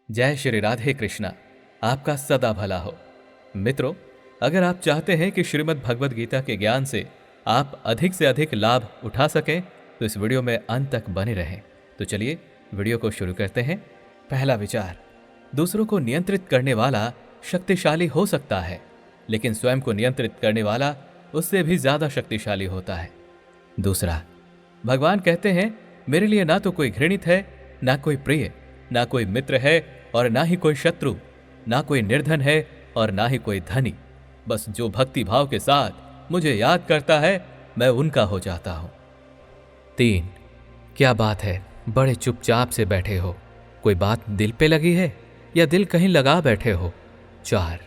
जय श्री राधे कृष्णा। आपका सदा भला हो। मित्रों, अगर आप चाहते हैं कि श्रीमद् भगवद गीता के ज्ञान से आप अधिक से अधिक लाभ उठा सकें तो इस वीडियो में अंत तक बने रहें। तो चलिए वीडियो को शुरू करते हैं। पहला विचार, दूसरों को नियंत्रित करने वाला शक्तिशाली हो सकता है, लेकिन स्वयं को नियंत्रित करने वाला उससे भी ज्यादा शक्तिशाली होता है। दूसरा, भगवान कहते हैं मेरे लिए ना तो कोई घृणित है, ना कोई प्रिय, ना कोई मित्र है और ना ही कोई शत्रु, ना कोई निर्धन है और ना ही कोई धनी। बस जो भक्ति भाव के साथ मुझे याद करता है मैं उनका हो जाता हूं। 3, क्या बात है, बड़े चुपचाप से बैठे हो, कोई बात दिल पे लगी है या दिल कहीं लगा बैठे हो। 4,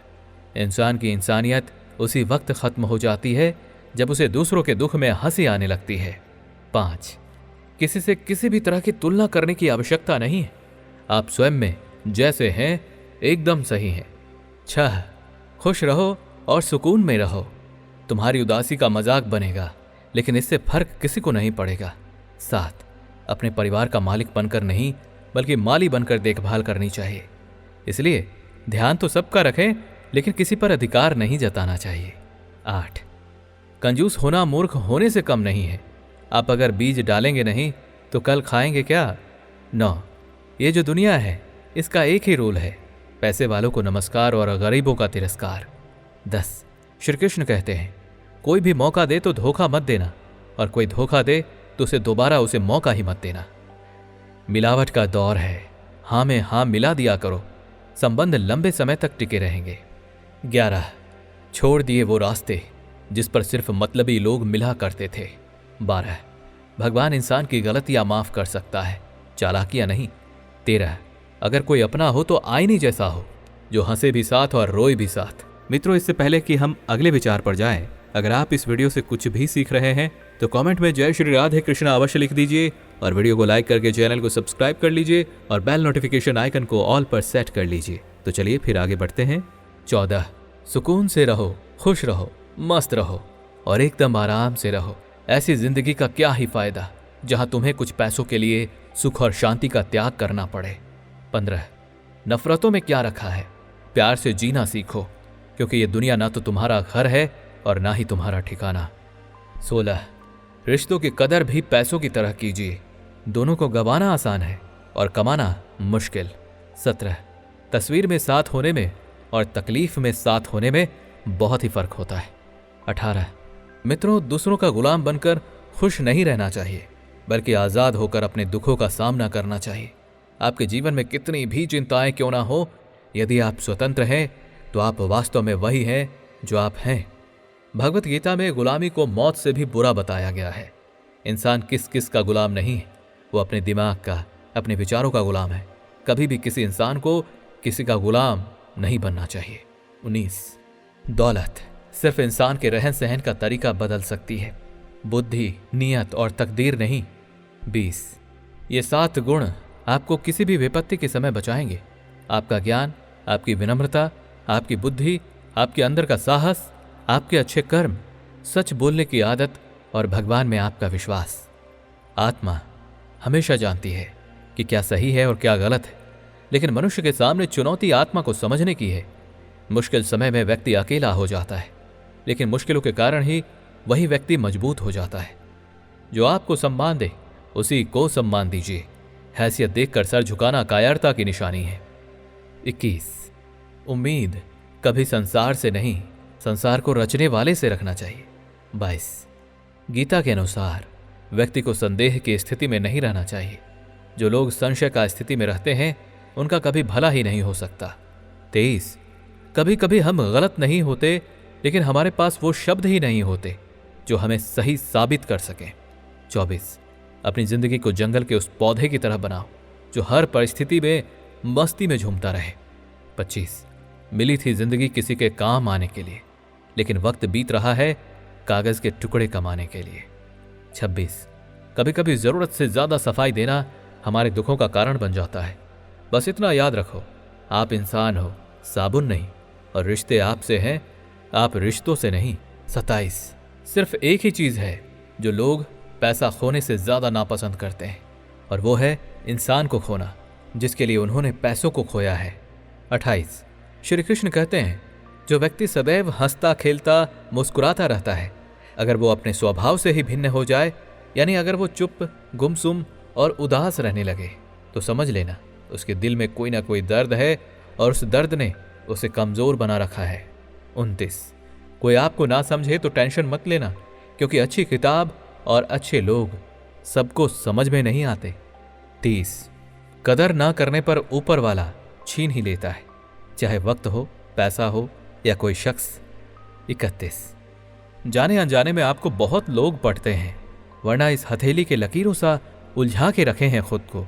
इंसान की इंसानियत उसी वक्त खत्म हो जाती है जब उसे दूसरों के दुख में हंसी आने लगती है। 5, किसी से किसी भी तरह की तुलना करने की आवश्यकता नहीं है, आप स्वयं में जैसे हैं एकदम सही हैं। 6, खुश रहो और सुकून में रहो, तुम्हारी उदासी का मजाक बनेगा लेकिन इससे फर्क किसी को नहीं पड़ेगा। 7, अपने परिवार का मालिक बनकर नहीं बल्कि माली बनकर देखभाल करनी चाहिए, इसलिए ध्यान तो सबका रखें लेकिन किसी पर अधिकार नहीं जताना चाहिए। 8, कंजूस होना मूर्ख होने से कम नहीं है, आप अगर बीज डालेंगे नहीं तो कल खाएंगे क्या। 9, ये जो दुनिया है इसका एक ही रूल है, पैसे वालों को नमस्कार और गरीबों का तिरस्कार। 10, श्री कृष्ण कहते हैं कोई भी मौका दे तो धोखा मत देना और कोई धोखा दे तो उसे दोबारा उसे मौका ही मत देना। मिलावट का दौर है, हाँ में हाँ मिला दिया करो, संबंध लंबे समय तक टिके रहेंगे। 11, छोड़ दिए वो रास्ते जिस पर सिर्फ मतलबी लोग मिला करते थे। 12, भगवान इंसान की गलतियां माफ कर सकता है, चालाकियां नहीं। 13, अगर कोई अपना हो तो आईने जैसा हो, जो हंसे भी साथ और रोए भी साथ। मित्रों, इससे पहले कि हम अगले विचार पर जाएं, अगर आप इस वीडियो से कुछ भी सीख रहे हैं तो कमेंट में जय श्री राधे कृष्णा अवश्य लिख दीजिए और वीडियो को लाइक करके चैनल को सब्सक्राइब कर लीजिए और बेल नोटिफिकेशन आइकन को ऑल पर सेट कर लीजिए। तो चलिए फिर आगे बढ़ते हैं। 14, सुकून से रहो, खुश रहो, मस्त रहो और एकदम आराम से रहो। ऐसी जिंदगी का क्या ही फायदा जहां तुम्हें कुछ पैसों के लिए सुख और शांति का त्याग करना पड़े। 15, नफरतों में क्या रखा है, प्यार से जीना सीखो क्योंकि ये दुनिया ना तो तुम्हारा घर है और ना ही तुम्हारा ठिकाना। 16, रिश्तों की कदर भी पैसों की तरह कीजिए, दोनों को गंवाना आसान है और कमाना मुश्किल। 17, तस्वीर में साथ होने में और तकलीफ में साथ होने में बहुत ही फर्क होता है। 18, मित्रों, दूसरों का गुलाम बनकर खुश नहीं रहना चाहिए बल्कि आजाद होकर अपने दुखों का सामना करना चाहिए। आपके जीवन में कितनी भी चिंताएं क्यों ना हो, यदि आप स्वतंत्र हैं तो आप वास्तव में वही हैं जो आप हैं। भगवत गीता में गुलामी को मौत से भी बुरा बताया गया है। इंसान किस किस का गुलाम नहीं है, वो अपने दिमाग का, अपने विचारों का गुलाम है। कभी भी किसी इंसान को किसी का गुलाम नहीं बनना चाहिए। 19, दौलत सिर्फ इंसान के रहन सहन का तरीका बदल सकती है, बुद्धि, नियत और तकदीर नहीं। 20, ये 7 गुण आपको किसी भी विपत्ति के समय बचाएंगे। आपका ज्ञान, आपकी विनम्रता, आपकी बुद्धि, आपके अंदर का साहस, आपके अच्छे कर्म, सच बोलने की आदत और भगवान में आपका विश्वास। आत्मा हमेशा जानती है कि क्या सही है और क्या गलत है, लेकिन मनुष्य के सामने चुनौती आत्मा को समझने की है। मुश्किल समय में व्यक्ति अकेला हो जाता है, लेकिन मुश्किलों के कारण ही वही व्यक्ति मजबूत हो जाता है। जो आपको सम्मान दे उसी को सम्मान दीजिए, हैसियत देखकर सर झुकाना कायरता की निशानी है। 21, उम्मीद कभी संसार से नहीं, संसार को रचने वाले से रखना चाहिए। 22, गीता के अनुसार व्यक्ति को संदेह की स्थिति में नहीं रहना चाहिए। जो लोग संशय का स्थिति में रहते हैं उनका कभी भला ही नहीं हो सकता। 23, कभी कभी हम गलत नहीं होते लेकिन हमारे पास वो शब्द ही नहीं होते जो हमें सही साबित कर सकें। 24, अपनी जिंदगी को जंगल के उस पौधे की तरह बनाओ जो हर परिस्थिति में मस्ती में झूमता रहे। 25, मिली थी जिंदगी किसी के काम आने के लिए, लेकिन वक्त बीत रहा है कागज के टुकड़े कमाने के लिए। 26, कभी कभी जरूरत से ज्यादा सफाई देना हमारे दुखों का कारण बन जाता है। बस इतना याद रखो, आप इंसान हो, साबुन नहीं, और रिश्ते आपसे हैं, आप रिश्तों से नहीं। 27, सिर्फ एक ही चीज है जो लोग पैसा खोने से ज्यादा नापसंद करते हैं और वो है इंसान को खोना। जिसके लिए उन्होंने पैसों को खोया है। 28 श्री कृष्ण कहते हैं, जो व्यक्ति सदैव हंसता खेलता मुस्कुराता रहता है, अगर वो अपने स्वभाव से ही भिन्न हो जाए, यानी अगर वो चुप, गुमसुम और उदास रहने लगे, तो समझ लेना उसके दिल में कोई ना कोई दर्द है और उस दर्द ने उसे कमजोर बना रखा है। 29 कोई आपको ना समझे तो टेंशन मत लेना, क्योंकि अच्छी किताब और अच्छे लोग सबको समझ में नहीं आते। 30 कदर ना करने पर ऊपर वाला छीन ही लेता है, चाहे वक्त हो, पैसा हो या कोई शख्स। 31 जाने अनजाने में आपको बहुत लोग पढ़ते हैं, वरना इस हथेली के लकीरों सा उलझा के रखे हैं खुद को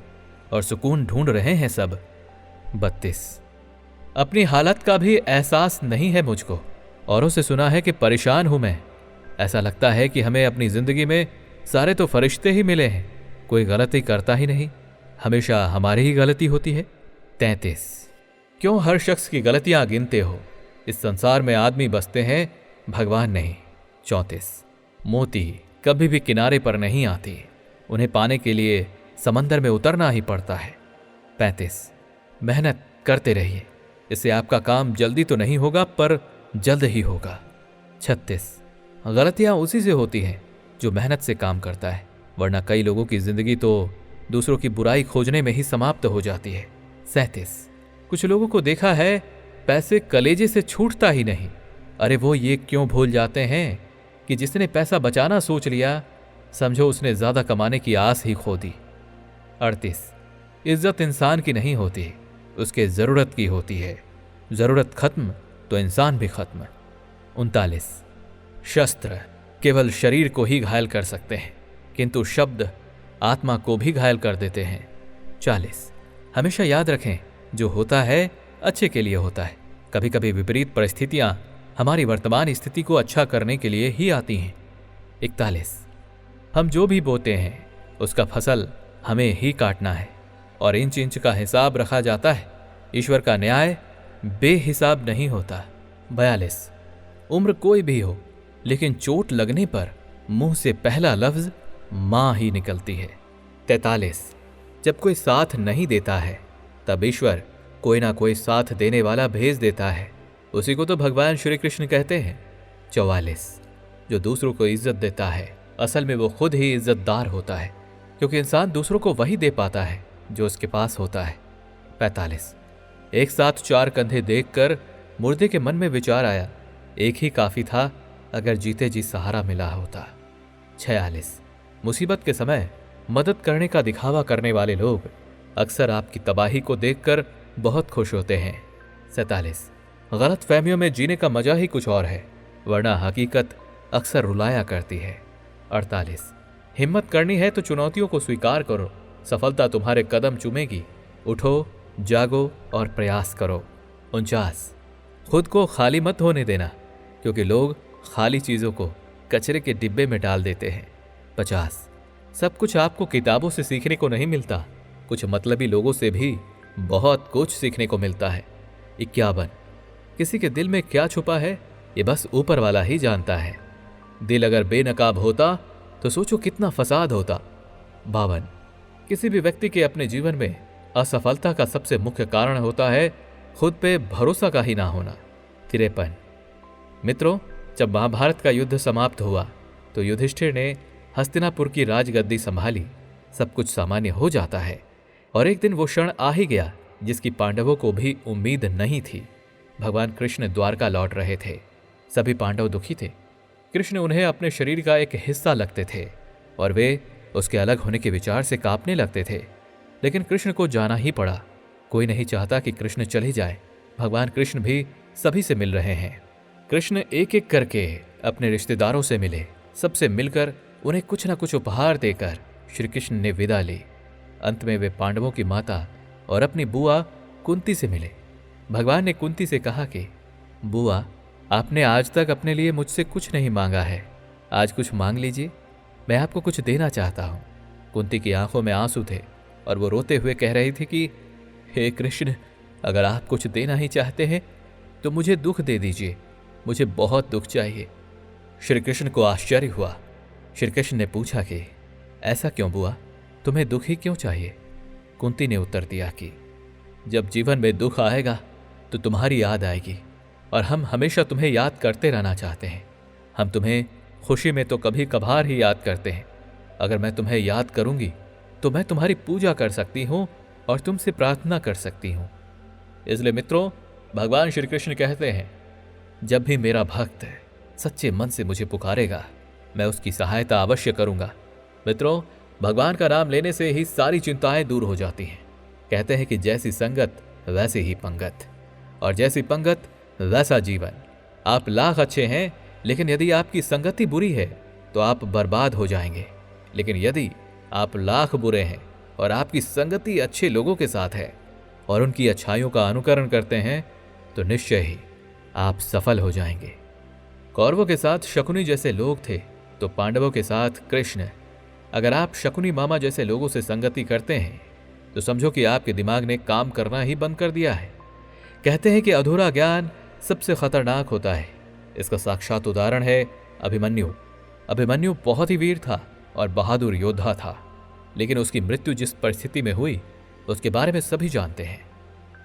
और सुकून ढूंढ रहे हैं सब। 32 अपनी हालत का भी एहसास नहीं है मुझको, औरों से सुना है कि परेशान हूं मैं। ऐसा लगता है कि हमें अपनी जिंदगी में सारे तो फरिश्ते ही मिले हैं, कोई गलती करता ही नहीं, हमेशा हमारी ही गलती होती है। 33 क्यों हर शख्स की गलतियां गिनते हो? इस संसार में आदमी बसते हैं, भगवान नहीं। 34 मोती कभी भी किनारे पर नहीं आती, उन्हें पाने के लिए समंदर में उतरना ही पड़ता है। 35 मेहनत करते रहिए, इससे आपका काम जल्दी तो नहीं होगा पर जल्द ही होगा। 36 गलतियां उसी से होती हैं जो मेहनत से काम करता है, वरना कई लोगों की जिंदगी तो दूसरों की बुराई खोजने में ही समाप्त हो जाती है। 37 कुछ लोगों को देखा है पैसे कलेजे से छूटता ही नहीं। अरे वो ये क्यों भूल जाते हैं कि जिसने पैसा बचाना सोच लिया, समझो उसने ज्यादा कमाने की आस ही खो दी। 38 इज्जत इंसान की नहीं होती, उसके जरूरत की होती है, जरूरत खत्म तो इंसान भी खत्म। 39 शस्त्र केवल शरीर को ही घायल कर सकते हैं, किंतु शब्द आत्मा को भी घायल कर देते हैं। 40 हमेशा याद रखें, जो होता है अच्छे के लिए होता है। कभी कभी विपरीत परिस्थितियां हमारी वर्तमान स्थिति को अच्छा करने के लिए ही आती हैं। 41 हम जो भी बोते हैं उसका फसल हमें ही काटना है और इंच इंच का हिसाब रखा जाता है। ईश्वर का न्याय बेहिसाब नहीं होता। 42 उम्र कोई भी हो, लेकिन चोट लगने पर मुंह से पहला लफ्ज मां ही निकलती है। 43 जब कोई साथ नहीं देता है, तब ईश्वर कोई ना कोई साथ देने वाला भेज देता है, उसी को तो भगवान श्री कृष्ण कहते हैं। 44 जो दूसरों को इज्जत देता है, असल में वो खुद ही इज्जतदार होता है, क्योंकि इंसान दूसरों को वही दे पाता है जो उसके पास होता है। 45 एक साथ 4 कंधे देखकर मुर्दे के मन में विचार आया, एक ही काफी था अगर जीते जी सहारा मिला होता। 46 मुसीबत के समय मदद करने का दिखावा करने वाले लोग अक्सर आपकी तबाही को देखकर बहुत खुश होते हैं। 47 गलत फहमियों में जीने का मजा ही कुछ और है, वरना हकीकत अक्सर रुलाया करती है। 48 हिम्मत करनी है तो चुनौतियों को स्वीकार करो, सफलता तुम्हारे कदम चूमेगी। उठो, जागो और प्रयास करो। 49 खुद को खाली मत होने देना, क्योंकि लोग खाली चीजों को कचरे के डिब्बे में डाल देते हैं। 50 सब कुछ आपको किताबों से सीखने को नहीं मिलता, कुछ मतलबी लोगों से भी बहुत कुछ सीखने को मिलता है। 51 किसी के दिल में क्या छुपा है ये बस ऊपर वाला ही जानता है। दिल अगर बेनकाब होता तो सोचो कितना फसाद होता। 52 किसी भी व्यक्ति के अपने जीवन में असफलता का सबसे मुख्य कारण होता है खुद पे भरोसा का ही ना होना। 53 मित्रों, जब महाभारत का युद्ध समाप्त हुआ तो युधिष्ठिर ने हस्तिनापुर की राजगद्दी संभाली। सब कुछ सामान्य हो जाता है और एक दिन वो क्षण आ ही गया जिसकी पांडवों को भी उम्मीद नहीं थी। भगवान कृष्ण द्वारका लौट रहे थे। सभी पांडव दुखी थे। कृष्ण उन्हें अपने शरीर का एक हिस्सा लगते थे और वे उसके अलग होने के विचार से कांपने लगते थे, लेकिन कृष्ण को जाना ही पड़ा। कोई नहीं चाहता कि कृष्ण चले जाए। भगवान कृष्ण भी सभी से मिल रहे हैं। कृष्ण एक एक करके अपने रिश्तेदारों से मिले। सबसे मिलकर उन्हें कुछ न कुछ उपहार देकर श्री कृष्ण ने विदा ली। अंत में वे पांडवों की माता और अपनी बुआ कुंती से मिले। भगवान ने कुंती से कहा कि बुआ, आपने आज तक अपने लिए मुझसे कुछ नहीं मांगा है, आज कुछ मांग लीजिए, मैं आपको कुछ देना चाहता हूँ। कुंती की आंखों में आंसू थे और वो रोते हुए कह रही थी कि हे कृष्ण, अगर आप कुछ देना ही चाहते हैं तो मुझे दुख दे दीजिए, मुझे बहुत दुख चाहिए। श्री कृष्ण को आश्चर्य हुआ। श्री कृष्ण ने पूछा कि ऐसा क्यों बुआ, तुम्हें दुख ही क्यों चाहिए? कुंती ने उत्तर दिया कि जब जीवन में दुख आएगा तो तुम्हारी याद आएगी, और हम हमेशा तुम्हें याद करते रहना चाहते हैं। हम तुम्हें खुशी में तो कभी कभार ही याद करते हैं। अगर मैं तुम्हें याद करूंगी तो मैं तुम्हारी पूजा कर सकती हूं और तुमसे प्रार्थना कर सकती हूं। इसलिए मित्रों, भगवान श्री कृष्ण कहते हैं, जब भी मेरा भक्त सच्चे मन से मुझे पुकारेगा, मैं उसकी सहायता अवश्य करूंगा। मित्रों, भगवान का नाम लेने से ही सारी चिंताएं दूर हो जाती हैं। कहते हैं कि जैसी संगत वैसे ही पंगत, और जैसी पंगत वैसा जीवन। आप लाख अच्छे हैं, लेकिन यदि आपकी संगति बुरी है तो आप बर्बाद हो जाएंगे। लेकिन यदि आप लाख बुरे हैं और आपकी संगति अच्छे लोगों के साथ है और उनकी अच्छाइयों का अनुकरण करते हैं, तो निश्चय ही आप सफल हो जाएंगे। कौरवों के साथ शकुनी जैसे लोग थे तो पांडवों के साथ कृष्ण। अगर आप शकुनी मामा जैसे लोगों से संगति करते हैं तो समझो कि आपके दिमाग ने काम करना ही बंद कर दिया है। कहते हैं कि अधूरा ज्ञान सबसे खतरनाक होता है। इसका साक्षात उदाहरण है अभिमन्यु। अभिमन्यु बहुत ही वीर था और बहादुर योद्धा था, लेकिन उसकी मृत्यु जिस परिस्थिति में हुई उसके बारे में सभी जानते हैं।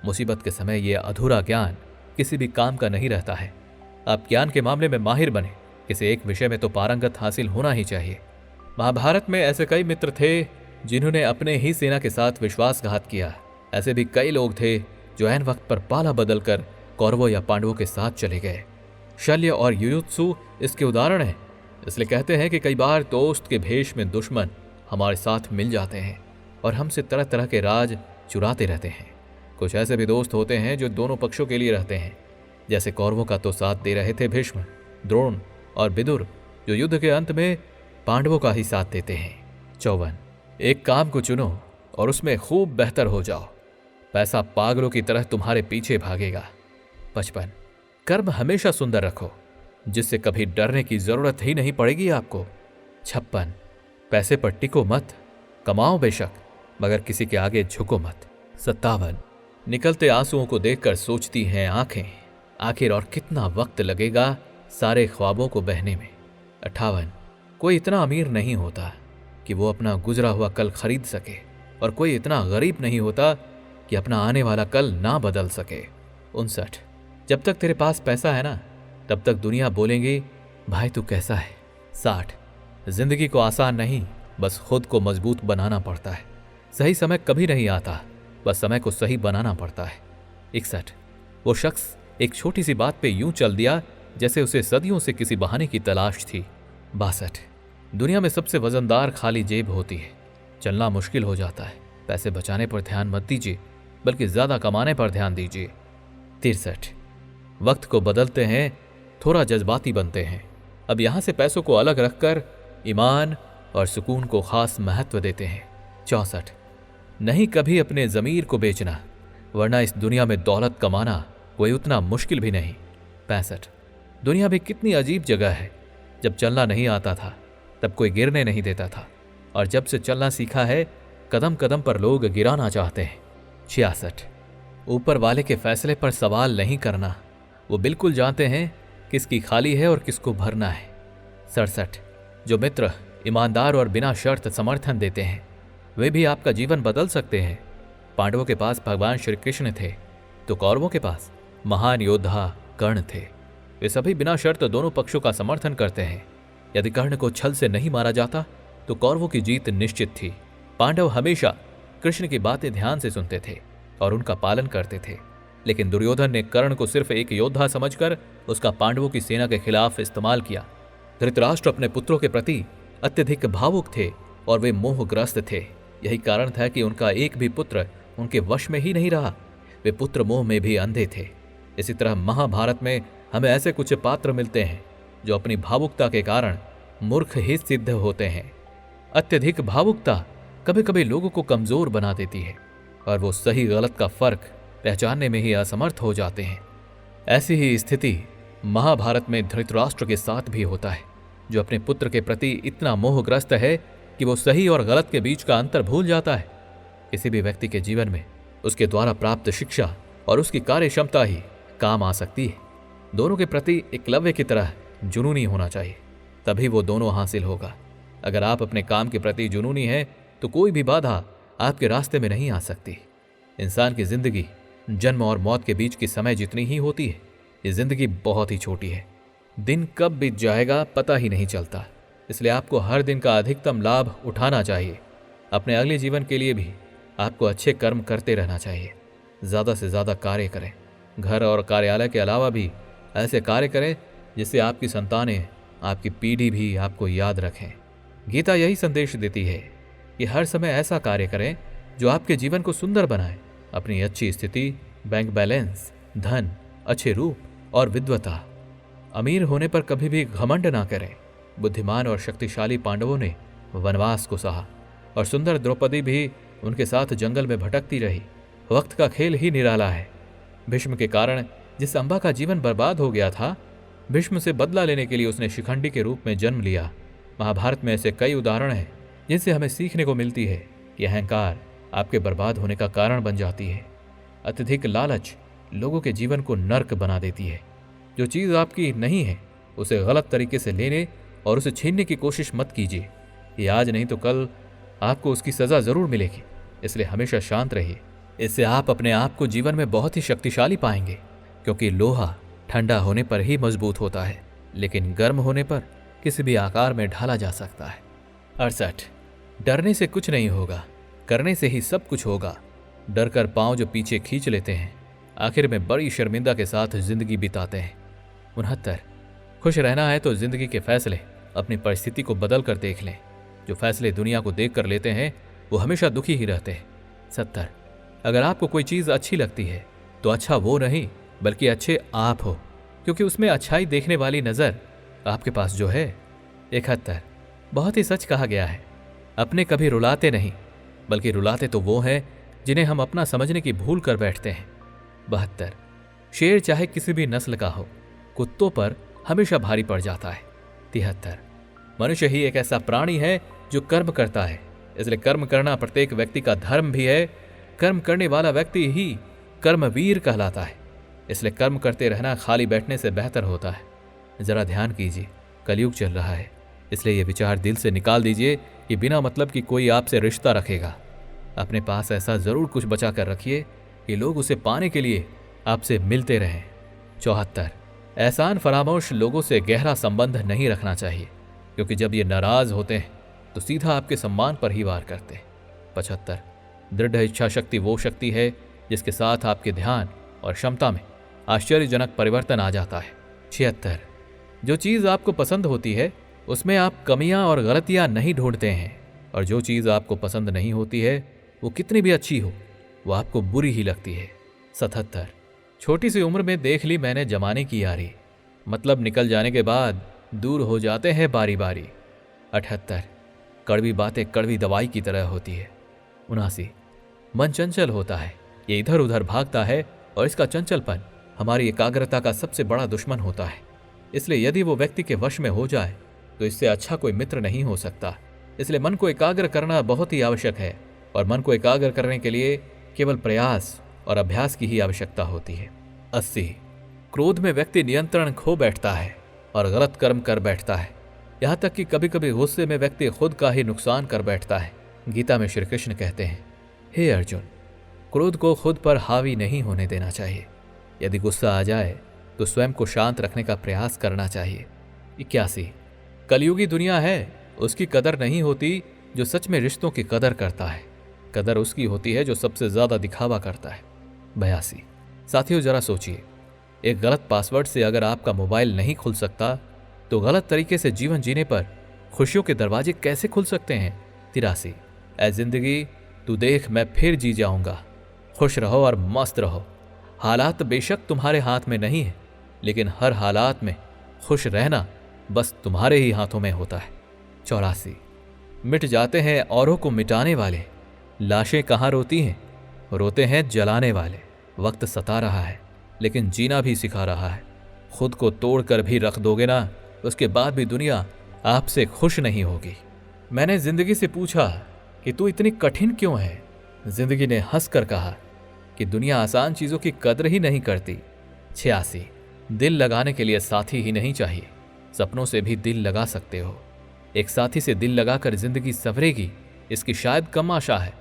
मुसीबत के समय यह अधूरा ज्ञान किसी भी काम का नहीं रहता है। आप ज्ञान के मामले में माहिर बने, किसी एक विषय में तो पारंगत हासिल होना ही चाहिए। महाभारत में ऐसे कई मित्र थे जिन्होंने अपने ही सेना के साथ विश्वासघात किया। ऐसे भी कई लोग थे जो ऐन वक्त पर पाला बदलकर कौरवों या पांडवों के साथ चले गए। शल्य और युयुत्सु इसके उदाहरण हैं। इसलिए कहते हैं कि कई बार दोस्त के भेष में दुश्मन हमारे साथ मिल जाते हैं और हमसे तरह तरह के राज चुराते रहते हैं। कुछ ऐसे भी दोस्त होते हैं जो दोनों पक्षों के लिए रहते हैं, जैसे कौरवों का तो साथ दे रहे थे भीष्म, द्रोण और विदुर, जो युद्ध के अंत में पांडवों का ही साथ देते हैं। 54, एक काम को चुनो और उसमें खूब बेहतर हो जाओ, पैसा पागलों की तरह तुम्हारे पीछे भागेगा। 55, कर्म हमेशा सुंदर रखो, जिससे कभी डरने की जरूरत ही नहीं पड़ेगी आपको। 56, पैसे पर टिको मत, कमाओ बेशक, मगर किसी के आगे झुको मत। 57, निकलते आंसुओं को देखकर सोचती हैं आंखें, आखिर और कितना वक्त लगेगा सारे ख्वाबों को बहने में। 58, कोई इतना अमीर नहीं होता कि वो अपना गुजरा हुआ कल खरीद सके, और कोई इतना गरीब नहीं होता कि अपना आने वाला कल ना बदल सके। 59, जब तक तेरे पास पैसा है ना, तब तक दुनिया बोलेंगी भाई तू कैसा है। 60, जिंदगी को आसान नहीं, बस खुद को मजबूत बनाना पड़ता है। सही समय कभी नहीं आता, बस समय को सही बनाना पड़ता है। 61, वो शख्स एक छोटी सी बात पे यूं चल दिया जैसे उसे सदियों से किसी बहाने की तलाश थी। 62, दुनिया में सबसे वजनदार खाली जेब होती है, चलना मुश्किल हो जाता है। पैसे बचाने पर ध्यान मत दीजिए, बल्कि ज्यादा कमाने पर ध्यान दीजिए। 63, वक्त को बदलते हैं, थोड़ा जज्बाती बनते हैं। अब यहां से पैसों को अलग रखकर ईमान और सुकून को खास महत्व देते हैं। 64, नहीं कभी अपने ज़मीर को बेचना, वरना इस दुनिया में दौलत कमाना कोई उतना मुश्किल भी नहीं। 65, दुनिया भी कितनी अजीब जगह है। जब चलना नहीं आता था तब कोई गिरने नहीं देता था, और जब से चलना सीखा है कदम कदम पर लोग गिराना चाहते हैं। 66, ऊपर वाले के फैसले पर सवाल नहीं करना, वो बिल्कुल जानते हैं किसकी खाली है और किसको भरना है। 67, जो मित्र ईमानदार और बिना शर्त समर्थन देते हैं वे भी आपका जीवन बदल सकते हैं। पांडवों के पास भगवान श्री कृष्ण थे तो कौरवों के पास महान योद्धा कर्ण थे। वे सभी बिना शर्त दोनों पक्षों का समर्थन करते हैं। यदि कर्ण को छल से नहीं मारा जाता तो कौरवों की जीत निश्चित थी। पांडव हमेशा कृष्ण की बातें ध्यान से सुनते थे और उनका पालन करते थे, लेकिन दुर्योधन ने कर्ण को सिर्फ एक योद्धा समझकर उसका पांडवों की सेना के खिलाफ इस्तेमाल किया। धृतराष्ट्र अपने पुत्रों के प्रति अत्यधिक भावुक थे और वे मोहग्रस्त थे। यही कारण था कि उनका एक भी पुत्र उनके वश में ही नहीं रहा। वे पुत्र मोह में भी अंधे थे। इसी तरह महाभारत में हमें ऐसे कुछ पात्र मिलते हैं जो अपनी भावुकता के कारण मूर्ख ही सिद्ध होते हैं। अत्यधिक भावुकता कभी कभी लोगों को कमजोर बना देती है और वो सही गलत का फर्क पहचानने में ही असमर्थ हो जाते हैं। ऐसी ही स्थिति महाभारत में धृतराष्ट्र के साथ भी होता है, जो अपने पुत्र के प्रति इतना मोहग्रस्त है कि वो सही और गलत के बीच का अंतर भूल जाता है। किसी भी व्यक्ति के जीवन में उसके द्वारा प्राप्त शिक्षा और उसकी कार्य क्षमता ही काम आ सकती है। दोनों के प्रति एकलव्य की तरह जुनूनी होना चाहिए, तभी वो दोनों हासिल होगा। अगर आप अपने काम के प्रति जुनूनी हैं तो कोई भी बाधा आपके रास्ते में नहीं आ सकती। इंसान की जिंदगी जन्म और मौत के बीच की समय जितनी ही होती है। ये जिंदगी बहुत ही छोटी है, दिन कब बीत जाएगा पता ही नहीं चलता। इसलिए आपको हर दिन का अधिकतम लाभ उठाना चाहिए। अपने अगले जीवन के लिए भी आपको अच्छे कर्म करते रहना चाहिए। ज़्यादा से ज़्यादा कार्य करें। घर और कार्यालय के अलावा भी ऐसे कार्य करें जिससे आपकी संतानें, आपकी पीढ़ी भी आपको याद रखें। गीता यही संदेश देती है कि हर समय ऐसा कार्य करें जो आपके जीवन को सुंदर बनाए। अपनी अच्छी स्थिति, बैंक बैलेंस, धन, अच्छे रूप और विद्वता, अमीर होने पर कभी भी घमंड ना करें। बुद्धिमान और शक्तिशाली पांडवों ने वनवास को सहा और सुंदर द्रौपदी भी उनके साथ जंगल में भटकती रही। वक्त का खेल ही निराला है। भीष्म के कारण जिस अम्बा का जीवन बर्बाद हो गया था, भीष्म से बदला लेने के लिए उसने शिखंडी के रूप में जन्म लिया। महाभारत में ऐसे कई उदाहरण हैं जिनसे हमें सीखने को मिलती है कि अहंकार आपके बर्बाद होने का कारण बन जाती है। अत्यधिक लालच लोगों के जीवन को नर्क बना देती है। जो चीज़ आपकी नहीं है उसे गलत तरीके से लेने और उसे छीनने की कोशिश मत कीजिए। ये आज नहीं तो कल आपको उसकी सज़ा ज़रूर मिलेगी। इसलिए हमेशा शांत रहिए। इससे आप अपने आप को जीवन में बहुत ही शक्तिशाली पाएंगे, क्योंकि लोहा ठंडा होने पर ही मजबूत होता है, लेकिन गर्म होने पर किसी भी आकार में ढाला जा सकता है। 68 डरने से कुछ नहीं होगा, करने से ही सब कुछ होगा। डर कर पाँव जो पीछे खींच लेते हैं, आखिर में बड़ी शर्मिंदा के साथ जिंदगी बिताते हैं। 69 खुश रहना है तो जिंदगी के फैसले अपनी परिस्थिति को बदल कर देख लें। जो फैसले दुनिया को देख कर लेते हैं वो हमेशा दुखी ही रहते हैं। 70 अगर आपको कोई चीज़ अच्छी लगती है तो अच्छा वो नहीं बल्कि अच्छे आप हो, क्योंकि उसमें अच्छाई देखने वाली नज़र आपके पास जो है। 71 बहुत ही सच कहा गया है, अपने कभी रुलाते नहीं बल्कि रुलाते तो वो हैं जिन्हें हम अपना समझने की भूल कर बैठते हैं। 72 शेर चाहे किसी भी नस्ल का हो, कुत्तों पर हमेशा भारी पड़ जाता है। 73 मनुष्य ही एक ऐसा प्राणी है जो कर्म करता है, इसलिए कर्म करना प्रत्येक व्यक्ति का धर्म भी है। कर्म करने वाला व्यक्ति ही कर्मवीर कहलाता है। इसलिए कर्म करते रहना खाली बैठने से बेहतर होता है। जरा ध्यान कीजिए, कलयुग चल रहा है, इसलिए ये विचार दिल से निकाल दीजिए कि बिना मतलब कि कोई आपसे रिश्ता रखेगा। अपने पास ऐसा जरूर कुछ बचा कर रखिए कि लोग उसे पाने के लिए आपसे मिलते रहें। 74 एहसान फरामोश लोगों से गहरा संबंध नहीं रखना चाहिए, क्योंकि जब ये नाराज होते हैं तो सीधा आपके सम्मान पर ही वार करते हैं। 75 दृढ़ इच्छा शक्ति वो शक्ति है जिसके साथ आपके ध्यान और क्षमता में आश्चर्यजनक परिवर्तन आ जाता है। 76 जो चीज़ आपको पसंद होती है उसमें आप कमियां और गलतियां नहीं ढूंढते हैं, और जो चीज़ आपको पसंद नहीं होती है वो कितनी भी अच्छी हो वो आपको बुरी ही लगती है। 77 छोटी सी उम्र में देख ली मैंने जमाने की यारी, मतलब निकल जाने के बाद दूर हो जाते हैं बारी बारी। 78 कड़वी बातें कड़वी दवाई की तरह होती है। 79 मन चंचल होता है, ये इधर उधर भागता है और इसका चंचलपन हमारी एकाग्रता का सबसे बड़ा दुश्मन होता है। इसलिए यदि वो व्यक्ति के वश में हो जाए तो इससे अच्छा कोई मित्र नहीं हो सकता। इसलिए मन को एकाग्र करना बहुत ही आवश्यक है, और मन को एकाग्र करने के लिए केवल प्रयास और अभ्यास की ही आवश्यकता होती है। 80 क्रोध में व्यक्ति नियंत्रण खो बैठता है और गलत कर्म कर बैठता है, यहाँ तक कि कभी कभी गुस्से में व्यक्ति खुद का ही नुकसान कर बैठता है। गीता में श्री कृष्ण कहते हैं, हे अर्जुन, क्रोध को खुद पर हावी नहीं होने देना चाहिए। यदि गुस्सा आ जाए तो स्वयं को शांत रखने का प्रयास करना चाहिए। 81 कलयुगी दुनिया है, उसकी कदर नहीं होती जो सच में रिश्तों की कदर करता है। कदर उसकी होती है जो सबसे ज्यादा दिखावा करता है। 82 साथियों जरा सोचिए, एक गलत पासवर्ड से अगर आपका मोबाइल नहीं खुल सकता तो गलत तरीके से जीवन जीने पर खुशियों के दरवाजे कैसे खुल सकते हैं। 83 ऐ जिंदगी तू देख मैं फिर जी जाऊंगा। खुश रहो और मस्त रहो। हालात बेशक तुम्हारे हाथ में नहीं है, लेकिन हर हालात में खुश रहना बस तुम्हारे ही हाथों में होता है। 84 मिट जाते हैं औरों को मिटाने वाले, लाशें कहाँ रोती हैं, रोते हैं जलाने वाले। वक्त सता रहा है लेकिन जीना भी सिखा रहा है। खुद को तोड़ कर भी रख दोगे ना, उसके बाद भी दुनिया आपसे खुश नहीं होगी। मैंने जिंदगी से पूछा कि तू इतनी कठिन क्यों है। जिंदगी ने हंसकर कहा कि दुनिया आसान चीजों की कदर ही नहीं करती। 86 दिल लगाने के लिए साथी ही नहीं चाहिए, सपनों से भी दिल लगा सकते हो। एक साथी से दिल लगाकर जिंदगी संवरेगी, इसकी शायद कम आशा है।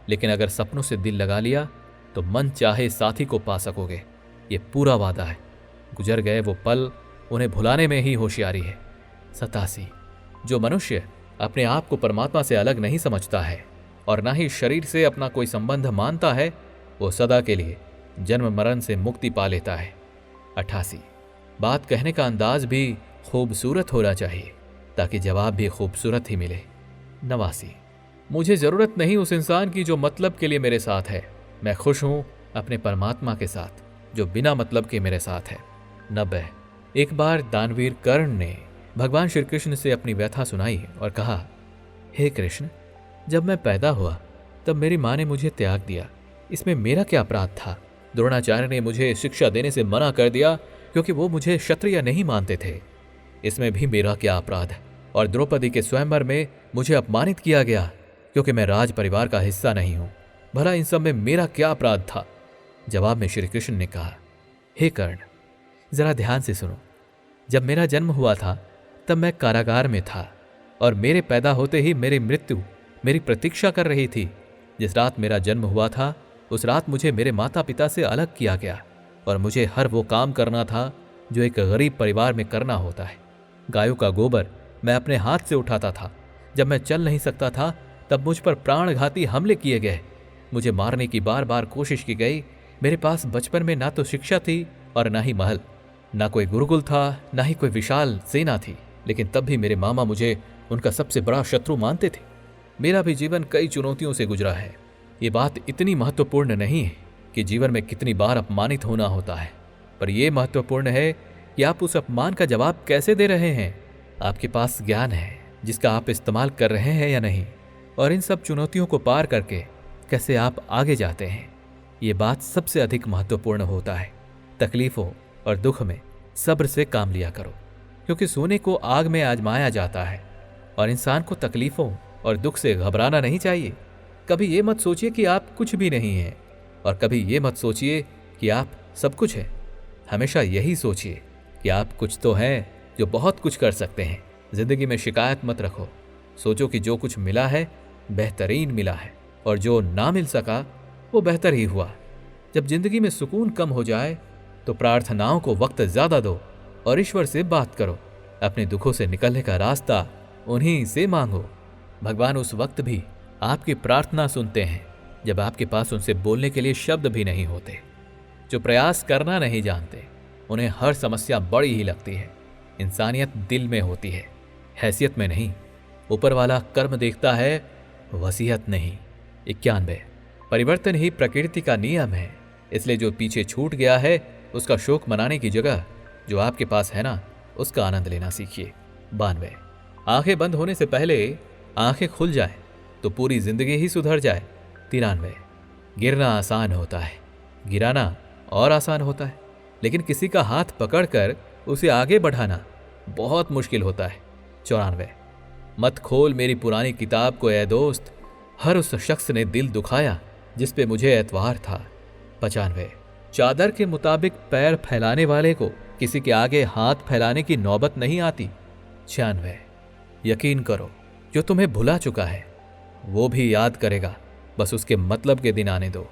लेकिन अगर सपनों से दिल लगा लिया तो मन चाहे साथी को पा सकोगे। ये पूरा वादा है। गुजर गए वो पल, उन्हें भुलाने में ही होशियारी है। 87। जो मनुष्य अपने आप को परमात्मा से अलग नहीं समझता है और ना ही शरीर से अपना कोई संबंध मानता है, वो सदा के लिए जन्म मरण से मुक्ति पा लेता है। 88। बात कहने का अंदाज भी खूबसूरत होना चाहिए ताकि जवाब भी खूबसूरत ही मिले। 89। मुझे जरूरत नहीं उस इंसान की जो मतलब के लिए मेरे साथ है, मैं खुश हूं अपने परमात्मा के साथ जो बिना मतलब के मेरे साथ है। 90। एक बार दानवीर कर्ण ने भगवान श्री कृष्ण से अपनी व्यथा सुनाई और कहा, हे कृष्ण, जब मैं पैदा हुआ तब मेरी माँ ने मुझे त्याग दिया, इसमें मेरा क्या अपराध था? द्रोणाचार्य ने मुझे शिक्षा देने से मना कर दिया क्योंकि वो मुझे क्षत्रिय नहीं मानते थे, इसमें भी मेरा क्या अपराध है? और द्रौपदी के स्वयंवर में मुझे अपमानित किया गया क्योंकि मैं राज परिवार का हिस्सा नहीं हूं, भला इन सब में मेरा क्या अपराध था? जवाब में श्री कृष्ण ने कहा, हे कर्ण, जरा ध्यान से सुनो। जब मेरा जन्म हुआ था तब मैं कारागार में था और मेरे पैदा होते ही मेरी मृत्यु मेरी प्रतीक्षा कर रही थी। जिस रात मेरा जन्म हुआ था उस रात मुझे मेरे माता पिता से अलग किया गया और मुझे हर वो काम करना था जो एक गरीब परिवार में करना होता है। गायों का गोबर मैं अपने हाथ से उठाता था। जब मैं चल नहीं सकता था तब मुझ पर प्राणघाती हमले किए गए। मुझे मारने की बार बार कोशिश की गई। मेरे पास बचपन में ना तो शिक्षा थी और ना ही महल, ना कोई गुरुकुल था, ना ही कोई विशाल सेना थी, लेकिन तब भी मेरे मामा मुझे उनका सबसे बड़ा शत्रु मानते थे। मेरा भी जीवन कई चुनौतियों से गुजरा है। ये बात इतनी महत्वपूर्ण नहीं है कि जीवन में कितनी बार अपमानित होना होता है, पर यह महत्वपूर्ण है कि आप उस अपमान का जवाब कैसे दे रहे हैं। आपके पास ज्ञान है जिसका आप इस्तेमाल कर रहे हैं या नहीं, और इन सब चुनौतियों को पार करके कैसे आप आगे जाते हैं, ये बात सबसे अधिक महत्वपूर्ण होता है। तकलीफों और दुख में सब्र से काम लिया करो, क्योंकि सोने को आग में आजमाया जाता है और इंसान को तकलीफों और दुख से घबराना नहीं चाहिए। कभी ये मत सोचिए कि आप कुछ भी नहीं हैं और कभी ये मत सोचिए कि आप सब कुछ हैं। हमेशा यही सोचिए कि आप कुछ तो हैं जो बहुत कुछ कर सकते हैं। जिंदगी में शिकायत मत रखो। सोचो कि जो कुछ मिला है बेहतरीन मिला है और जो ना मिल सका वो बेहतर ही हुआ। जब जिंदगी में सुकून कम हो जाए तो प्रार्थनाओं को वक्त ज्यादा दो और ईश्वर से बात करो। अपने दुखों से निकलने का रास्ता उन्हीं से मांगो। भगवान उस वक्त भी आपकी प्रार्थना सुनते हैं जब आपके पास उनसे बोलने के लिए शब्द भी नहीं होते। जो प्रयास करना नहीं जानते उन्हें हर समस्या बड़ी ही लगती है। इंसानियत दिल में होती है, हैसियत में नहीं। ऊपर वाला कर्म देखता है, वसीयत नहीं। 91। परिवर्तन ही प्रकृति का नियम है, इसलिए जो पीछे छूट गया है उसका शोक मनाने की जगह जो आपके पास है ना, उसका आनंद लेना सीखिए। 92। आंखें बंद होने से पहले आंखें खुल जाए तो पूरी जिंदगी ही सुधर जाए। 93। गिरना आसान होता है, गिराना और आसान होता है, लेकिन किसी का हाथ पकड़कर उसे आगे बढ़ाना बहुत मुश्किल होता है। 94। मत खोल मेरी पुरानी किताब को ए दोस्त, हर उस शख्स ने दिल दुखाया जिस पे मुझे एतवार था। 95। चादर के मुताबिक पैर फैलाने वाले को किसी के आगे हाथ फैलाने की नौबत नहीं आती। 96। यकीन करो, जो तुम्हें भुला चुका है वो भी याद करेगा, बस उसके मतलब के दिन आने दो।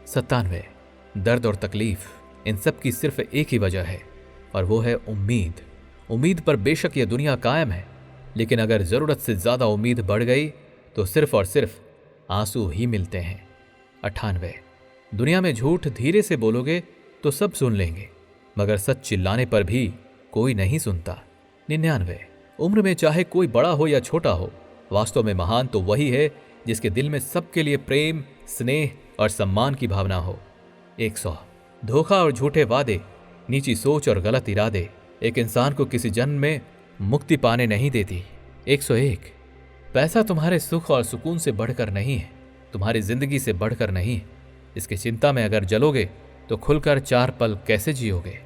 97। दर्द और तकलीफ, इन सब की सिर्फ एक ही वजह है और वो है उम्मीद। उम्मीद पर बेशक यह दुनिया कायम है, लेकिन अगर जरूरत से ज्यादा उम्मीद बढ़ गई तो सिर्फ और सिर्फ आंसू ही मिलते हैं। 98। दुनिया में झूठ धीरे से बोलोगे तो सब सुन लेंगे, मगर सच चिल्लाने पर भी कोई नहीं सुनता। 99। उम्र में चाहे कोई बड़ा हो या छोटा हो, वास्तव में महान तो वही है जिसके दिल में सबके लिए प्रेम, स्नेह और सम्मान की भावना हो। 100। धोखा और झूठे वादे, नीची सोच और गलत इरादे एक इंसान को किसी जन्म में मुक्ति पाने नहीं देती। 101। पैसा तुम्हारे सुख और सुकून से बढ़कर नहीं है, तुम्हारी जिंदगी से बढ़कर नहीं है। इसकी चिंता में अगर जलोगे तो खुलकर 4 पल कैसे जियोगे।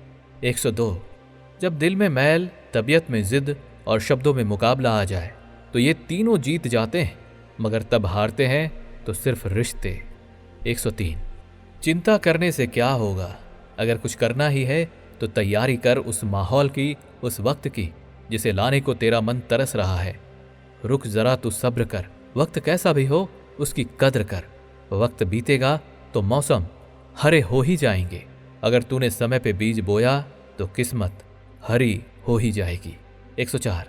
102। जब दिल में मैल, तबीयत में जिद और शब्दों में मुकाबला आ जाए तो ये तीनों जीत जाते हैं, मगर तब हारते हैं तो सिर्फ रिश्ते। 103। चिंता करने से क्या होगा, अगर कुछ करना ही है तो तैयारी कर उस माहौल की, उस वक्त की जिसे लाने को तेरा मन तरस रहा है। रुक जरा, तू सब्र कर, वक्त कैसा भी हो उसकी कद्र कर। वक्त बीतेगा तो मौसम हरे हो ही जाएंगे। अगर तूने समय पे बीज बोया तो किस्मत हरी हो ही जाएगी। 104।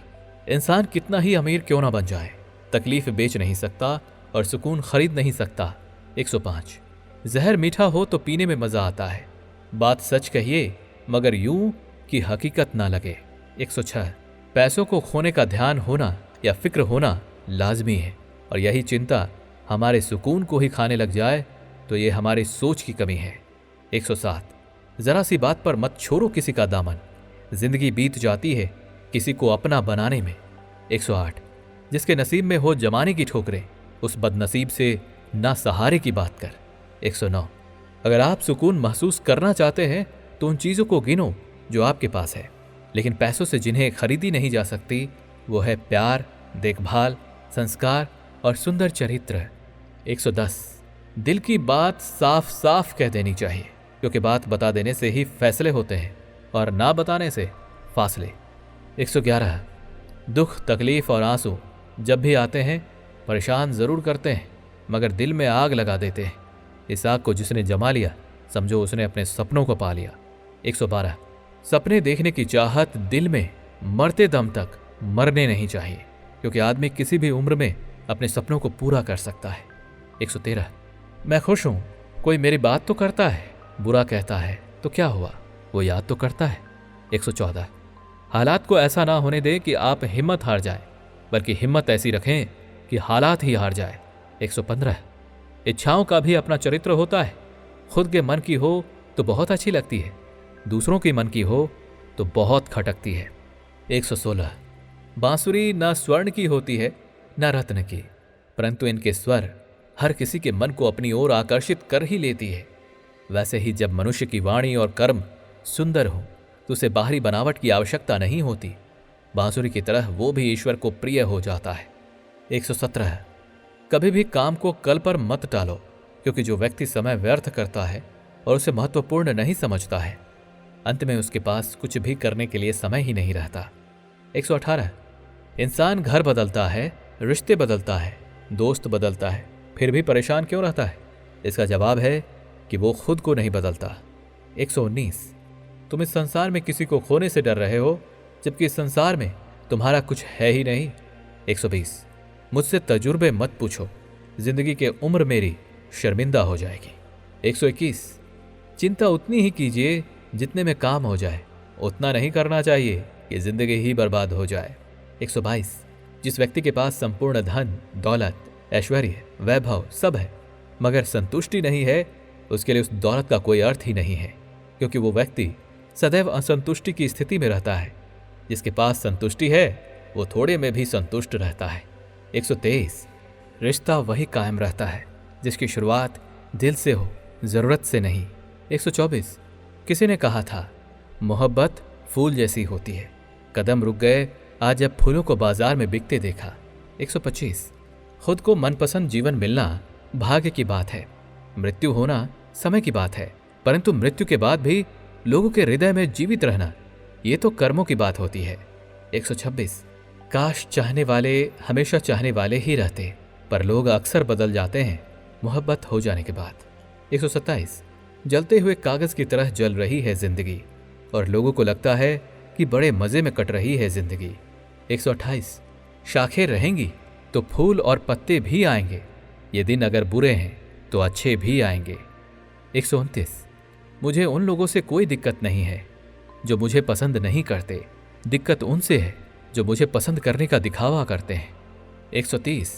इंसान कितना ही अमीर क्यों ना बन जाए, तकलीफ बेच नहीं सकता और सुकून खरीद नहीं सकता। 105। जहर मीठा हो तो पीने में मजा आता है, बात सच कहिए मगर यूं कि हकीकत ना लगे। 106। पैसों को खोने का ध्यान होना या फिक्र होना लाजमी है, और यही चिंता हमारे सुकून को ही खाने लग जाए तो ये हमारी सोच की कमी है। 107। जरा सी बात पर मत छोड़ो किसी का दामन, जिंदगी बीत जाती है किसी को अपना बनाने में। 108। जिसके नसीब में हो जमाने की ठोकरें, उस बदनसीब से ना सहारे की बात कर। 109। अगर आप सुकून महसूस करना चाहते हैं तो उन चीजों को गिनो जो आपके पास है, लेकिन पैसों से जिन्हें खरीदी नहीं जा सकती वो है प्यार, देखभाल, संस्कार और सुंदर चरित्र। 110। दिल की बात साफ साफ कह देनी चाहिए, क्योंकि बात बता देने से ही फैसले होते हैं और ना बताने से फासले। 111। दुख, तकलीफ और आंसू जब भी आते हैं परेशान जरूर करते हैं, मगर दिल में आग लगा देते हैं। इस आग को जिसने जमा लिया समझो उसने अपने सपनों को पा लिया। 112। सपने देखने की चाहत दिल में मरते दम तक मरने नहीं चाहिए, क्योंकि आदमी किसी भी उम्र में अपने सपनों को पूरा कर सकता है। 113। मैं खुश हूं, कोई मेरी बात तो करता है, बुरा कहता है तो क्या हुआ, वो याद तो करता है। 114। हालात को ऐसा ना होने दे कि आप हिम्मत हार जाए, बल्कि हिम्मत ऐसी रखें कि हालात ही हार जाए। 115। इच्छाओं का भी अपना चरित्र होता है, खुद के मन की हो तो बहुत अच्छी लगती है, दूसरों की मन की हो तो बहुत खटकती है। 116। बांसुरी न स्वर्ण की होती है न रत्न की, परंतु इनके स्वर हर किसी के मन को अपनी ओर आकर्षित कर ही लेती है। वैसे ही जब मनुष्य की वाणी और कर्म सुंदर हो तो उसे बाहरी बनावट की आवश्यकता नहीं होती, बांसुरी की तरह वो भी ईश्वर को प्रिय हो जाता है। 117। कभी भी काम को कल पर मत टालो, क्योंकि जो व्यक्ति समय व्यर्थ करता है और उसे महत्वपूर्ण नहीं समझता है, अंत में उसके पास कुछ भी करने के लिए समय ही नहीं रहता। 118। इंसान घर बदलता है, रिश्ते बदलता है, दोस्त बदलता है, फिर भी परेशान क्यों रहता है? इसका जवाब है कि वो खुद को नहीं बदलता। 119। तुम इस संसार में किसी को खोने से डर रहे हो, जबकि इस संसार में तुम्हारा कुछ है ही नहीं। 120। मुझसे तजुर्बे मत पूछो, जिंदगी के उम्र मेरी शर्मिंदा हो जाएगी। 121। चिंता उतनी ही कीजिए जितने में काम हो जाए, उतना नहीं करना चाहिए कि जिंदगी ही बर्बाद हो जाए। 122। जिस व्यक्ति के पास संपूर्ण धन, दौलत, ऐश्वर्य, वैभव सब है, मगर संतुष्टि नहीं है, उसके लिए उस दौलत का कोई अर्थ ही नहीं है, क्योंकि वो व्यक्ति सदैव असंतुष्टि की स्थिति में रहता है। जिसके पास संतुष्टि है वो थोड़े में भी संतुष्ट रहता है। 123। रिश्ता वही कायम रहता है जिसकी शुरुआत दिल से हो, जरूरत से नहीं। 124। किसी ने कहा था मोहब्बत फूल जैसी होती है, कदम रुक गए आज जब फूलों को बाजार में बिकते देखा। 125। खुद को मनपसंद जीवन मिलना भाग्य की बात है, मृत्यु होना समय की बात है, परंतु मृत्यु के बाद भी लोगों के हृदय में जीवित रहना ये तो कर्मों की बात होती है। 126। काश चाहने वाले हमेशा चाहने वाले ही रहते, पर लोग अक्सर बदल जाते हैं मोहब्बत हो जाने के बाद। 127। जलते हुए कागज की तरह जल रही है जिंदगी और लोगों को लगता है कि बड़े मजे में कट रही है जिंदगी। 128। शाखें रहेंगी तो फूल और पत्ते भी आएंगे, ये दिन अगर बुरे हैं तो अच्छे भी आएंगे। 129। मुझे उन लोगों से कोई दिक्कत नहीं है जो मुझे पसंद नहीं करते, दिक्कत उनसे है जो मुझे पसंद करने का दिखावा करते हैं। 130।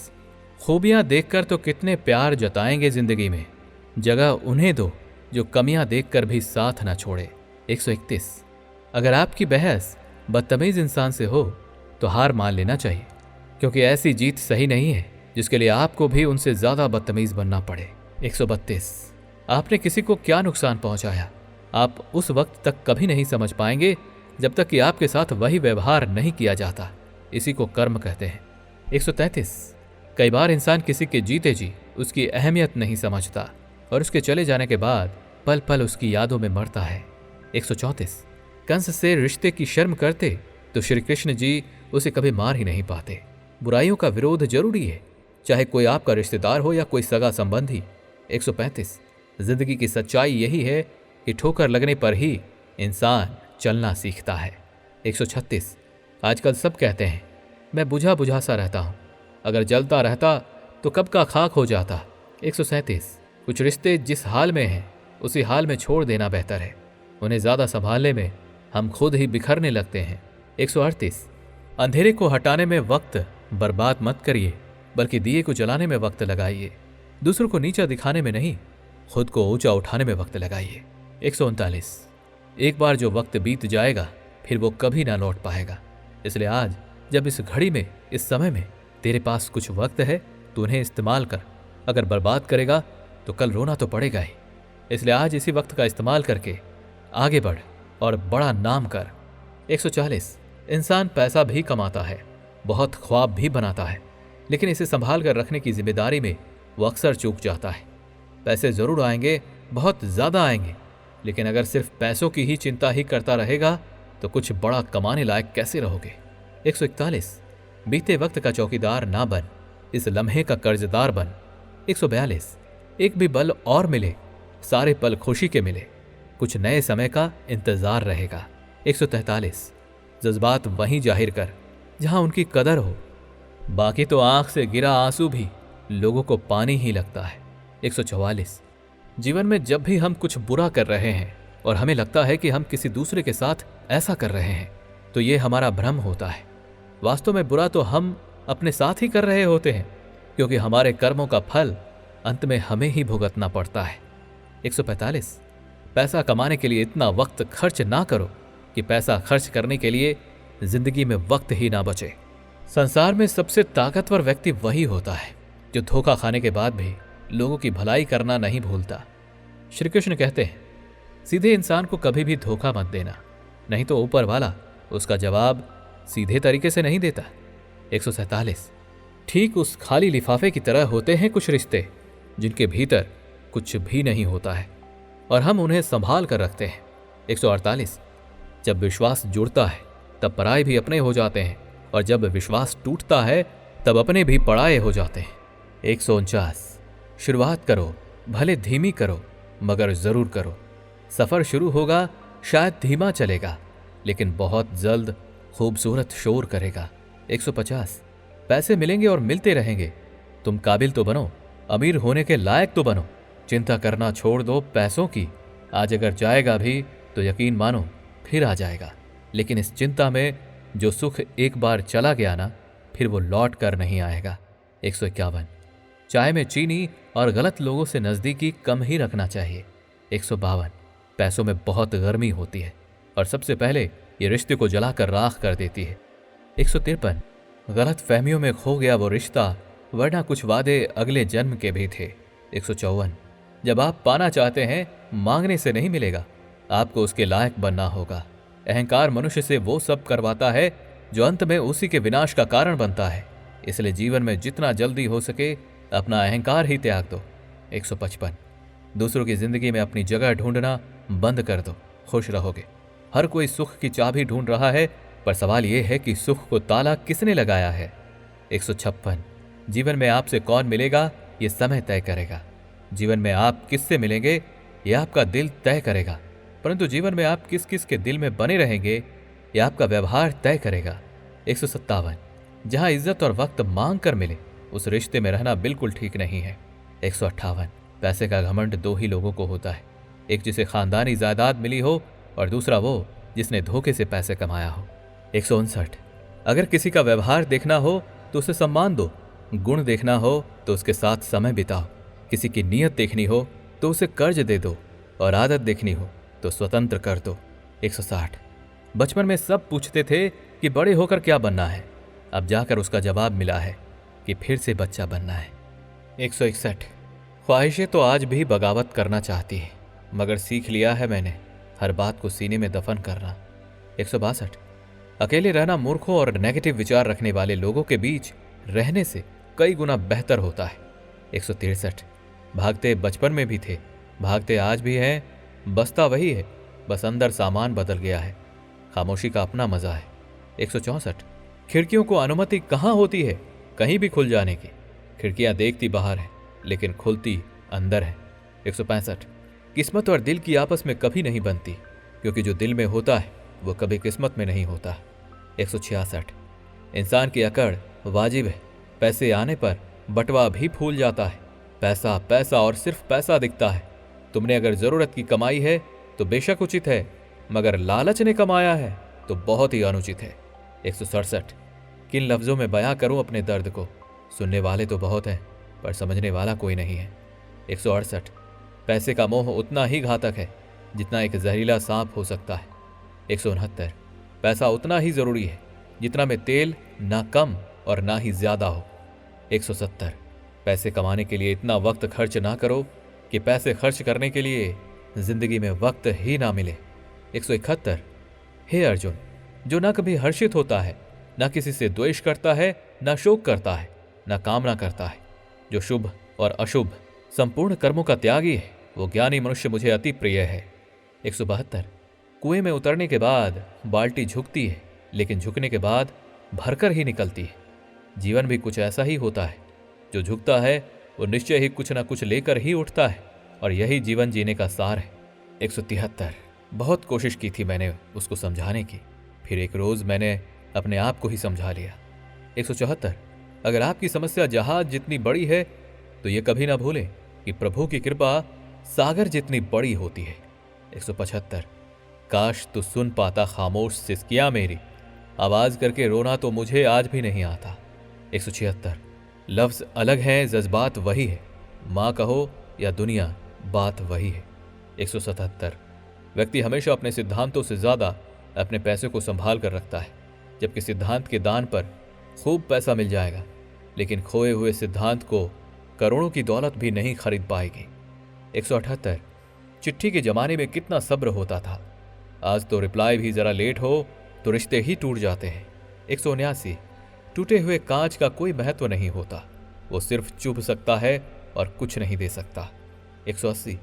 खूबियां देखकर तो कितने प्यार जताएंगे जिंदगी में, जगह उन्हें दो जो कमियां देखकर भी साथ ना छोड़े। 131। अगर आपकी बहस बदतमीज इंसान से हो तो हार मान लेना चाहिए, क्योंकि ऐसी जीत सही नहीं है जिसके लिए आपको भी उनसे ज्यादा बदतमीज बनना पड़े। 132। आपने किसी को क्या नुकसान पहुंचाया, आप उस वक्त तक कभी नहीं समझ पाएंगे जब तक कि आपके साथ वही व्यवहार नहीं किया जाता, इसी को कर्म कहते हैं। 133। कई बार इंसान किसी के जीते जी उसकी अहमियत नहीं समझता और उसके चले जाने के बाद पल पल उसकी यादों में मरता है। 134। कंस से रिश्ते की शर्म करते तो श्री कृष्ण जी उसे कभी मार ही नहीं पाते। बुराइयों का विरोध जरूरी है, चाहे कोई आपका रिश्तेदार हो या कोई सगा संबंधी, 135 जिंदगी की सच्चाई यही है कि ठोकर लगने पर ही इंसान चलना सीखता है। 136 आजकल सब कहते हैं मैं बुझा बुझा सा रहता हूं, अगर जलता रहता तो कब का खाक हो जाता। 137 कुछ रिश्ते जिस हाल में हैं उसी हाल में छोड़ देना बेहतर है, उन्हें ज्यादा संभालने में हम खुद ही बिखरने लगते हैं। 138 अंधेरे को हटाने में वक्त बर्बाद मत करिए, बल्कि दिए को जलाने में वक्त लगाइए। दूसरों को नीचा दिखाने में नहीं, खुद को ऊंचा उठाने में वक्त लगाइए। 139 एक बार जो वक्त बीत जाएगा फिर वो कभी ना लौट पाएगा, इसलिए आज जब इस घड़ी में, इस समय में तेरे पास कुछ वक्त है तो उन्हें इस्तेमाल कर। अगर बर्बाद करेगा तो कल रोना तो पड़ेगा ही, इसलिए आज इसी वक्त का इस्तेमाल करके आगे बढ़ और बड़ा नाम कर। 140 इंसान पैसा भी कमाता है, बहुत ख्वाब भी बनाता है, लेकिन इसे संभाल कर रखने की जिम्मेदारी में वो अक्सर चूक जाता है। पैसे जरूर आएंगे, बहुत ज्यादा आएंगे, लेकिन अगर सिर्फ पैसों की ही चिंता ही करता रहेगा तो कुछ बड़ा कमाने लायक कैसे रहोगे। 141 बीते वक्त का चौकीदार ना बन, इस लम्हे का कर्जदार बन। 142 एक भी पल और मिले, सारे पल खुशी के मिले, कुछ नए समय का इंतजार रहेगा। 143 जज्बात वहीं जाहिर कर जहां उनकी कदर हो, बाकी तो आंख से गिरा आंसू भी लोगों को पानी ही लगता है। 144 जीवन में जब भी हम कुछ बुरा कर रहे हैं और हमें लगता है कि हम किसी दूसरे के साथ ऐसा कर रहे हैं, तो ये हमारा भ्रम होता है। वास्तव में बुरा तो हम अपने साथ ही कर रहे होते हैं, क्योंकि हमारे कर्मों का फल अंत में हमें ही भुगतना पड़ता है। 145 पैसा कमाने के लिए इतना वक्त खर्च ना करो कि पैसा खर्च करने के लिए जिंदगी में वक्त ही ना बचे। संसार में सबसे ताकतवर व्यक्ति वही होता है जो धोखा खाने के बाद भी लोगों की भलाई करना नहीं भूलता। श्री कृष्ण कहते हैं सीधे इंसान को कभी भी धोखा मत देना, नहीं तो ऊपर वाला उसका जवाब सीधे तरीके से नहीं देता। 147 ठीक उस खाली लिफाफे की तरह होते हैं कुछ रिश्ते जिनके भीतर कुछ भी नहीं होता है और हम उन्हें संभाल कर रखते हैं। 148 जब विश्वास जुड़ता है तब पराये भी अपने हो जाते हैं, और जब विश्वास टूटता है तब अपने भी पराये हो जाते हैं। 149 शुरुआत करो, भले धीमी करो मगर जरूर करो। सफर शुरू होगा, शायद धीमा चलेगा, लेकिन बहुत जल्द खूबसूरत शोर करेगा। 150 पैसे मिलेंगे और मिलते रहेंगे, तुम काबिल तो बनो, अमीर होने के लायक तो बनो। चिंता करना छोड़ दो पैसों की, आज अगर जाएगा भी तो यकीन मानो फिर आ जाएगा, लेकिन इस चिंता में जो सुख एक बार चला गया ना, फिर वो लौट कर नहीं आएगा। 151 चाय में चीनी और गलत लोगों से नजदीकी कम ही रखना चाहिए। 152 पैसों में बहुत गर्मी होती है और सबसे पहले ये रिश्ते को जलाकर राख कर देती है। 153 गलत फहमियों में खो गया वो रिश्ता, वरना कुछ वादे अगले जन्म के भी थे। 154 जब आप पाना चाहते हैं मांगने से नहीं मिलेगा, आपको उसके लायक बनना होगा। अहंकार मनुष्य से वो सब करवाता है जो अंत में उसी के विनाश का कारण बनता है, इसलिए जीवन में जितना जल्दी हो सके अपना अहंकार ही त्याग दो। 155 दूसरों की जिंदगी में अपनी जगह ढूंढना बंद कर दो, खुश रहोगे। हर कोई सुख की चाबी ढूंढ रहा है, पर सवाल यह है कि सुख को ताला किसने लगाया है। 156 जीवन में आपसे कौन मिलेगा ये समय तय करेगा। जीवन में आप किससे मिलेंगे ये आपका दिल तय करेगा, परंतु जीवन में आप किस किस के दिल में बने रहेंगे ये आपका व्यवहार तय करेगा। 157 जहां इज्जत और वक्त मांग कर मिले उस रिश्ते में रहना बिल्कुल ठीक नहीं है। 158 पैसे का घमंड दो ही लोगों को होता है, एक जिसे खानदानी जायदाद मिली हो और दूसरा वो जिसने धोखे से पैसे कमाया हो। 159 अगर किसी का व्यवहार देखना हो तो उसे सम्मान दो, गुण देखना हो तो उसके साथ समय बिताओ, किसी की नीयत देखनी हो तो उसे कर्ज दे दो और आदत देखनी हो तो स्वतंत्र कर दो। 160 बचपन में सब पूछते थे कि बड़े होकर क्या बनना है, अब जाकर उसका जवाब मिला है कि फिर से बच्चा बनना है। 161 ख्वाहिशें तो आज भी बगावत करना चाहती है, मगर सीख लिया है मैंने हर बात को सीने में दफन करना। 162 अकेले रहना मूर्खों और नेगेटिव विचार रखने वाले लोगों के बीच रहने से कई गुना बेहतर होता है। 163 भागते बचपन में भी थे, भागते आज भी हैं, बसता वही है, बस अंदर सामान बदल गया है। खामोशी का अपना मजा है। 164 खिड़कियों को अनुमति कहाँ होती है कहीं भी खुल जाने की, खिड़कियां देखती बाहर है लेकिन खुलती अंदर है। 165 किस्मत और दिल की आपस में कभी नहीं बनती, क्योंकि जो दिल में होता है वो कभी किस्मत में नहीं होता। 166 इंसान की अकड़ वाजिब है, पैसे आने पर बटवा भी फूल जाता है। पैसा पैसा और सिर्फ पैसा दिखता है। तुमने अगर जरूरत की कमाई है तो बेशक उचित है, मगर लालच ने कमाया है तो बहुत ही अनुचित है। 167 किन लफ्जों में बयां करूं अपने दर्द को, सुनने वाले तो बहुत हैं पर समझने वाला कोई नहीं है। 168 पैसे का मोह उतना ही घातक है जितना एक जहरीला सांप हो सकता है। 169 पैसा उतना ही जरूरी है जितना में तेल ना कम और ना ही ज्यादा हो। 170 पैसे कमाने के लिए इतना वक्त खर्च ना करो कि पैसे खर्च करने के लिए जिंदगी में वक्त ही ना मिले। 171 हे अर्जुन, जो ना कभी हर्षित होता है, ना किसी से द्वेष करता है, ना शोक करता है, ना कामना करता है, जो शुभ और अशुभ संपूर्ण कर्मों का त्यागी है, वो ज्ञानी मनुष्य मुझे अति प्रिय है। 172 कुएं में उतरने के बाद बाल्टी झुकती है, लेकिन झुकने के बाद भरकर ही निकलती है। जीवन भी कुछ ऐसा ही होता है, जो झुकता है वो निश्चय ही कुछ ना कुछ लेकर ही उठता है, और यही जीवन जीने का सार है। 173 बहुत कोशिश की थी मैंने उसको समझाने की, फिर एक रोज मैंने अपने आप को ही समझा लिया। 174 अगर आपकी समस्या जहाज जितनी बड़ी है तो ये कभी ना भूलें कि प्रभु की कृपा सागर जितनी बड़ी होती है। 175 काश तू सुन पाता खामोश सिसकियां मेरी, आवाज करके रोना तो मुझे आज भी नहीं आता। 176 लफ्ज अलग हैं, जज्बात वही है, माँ कहो या दुनिया बात वही है। 177 व्यक्ति हमेशा अपने सिद्धांतों से ज्यादा अपने पैसे को संभाल कर रखता है, जबकि सिद्धांत के दान पर खूब पैसा मिल जाएगा, लेकिन खोए हुए सिद्धांत को करोड़ों की दौलत भी नहीं खरीद पाएगी। 178 चिट्ठी के जमाने में कितना सब्र होता था, आज तो रिप्लाई भी जरा लेट हो तो रिश्ते ही टूट जाते हैं। 179 टूटे हुए कांच का कोई महत्व नहीं होता, वो सिर्फ चुभ सकता है और कुछ नहीं दे सकता। 180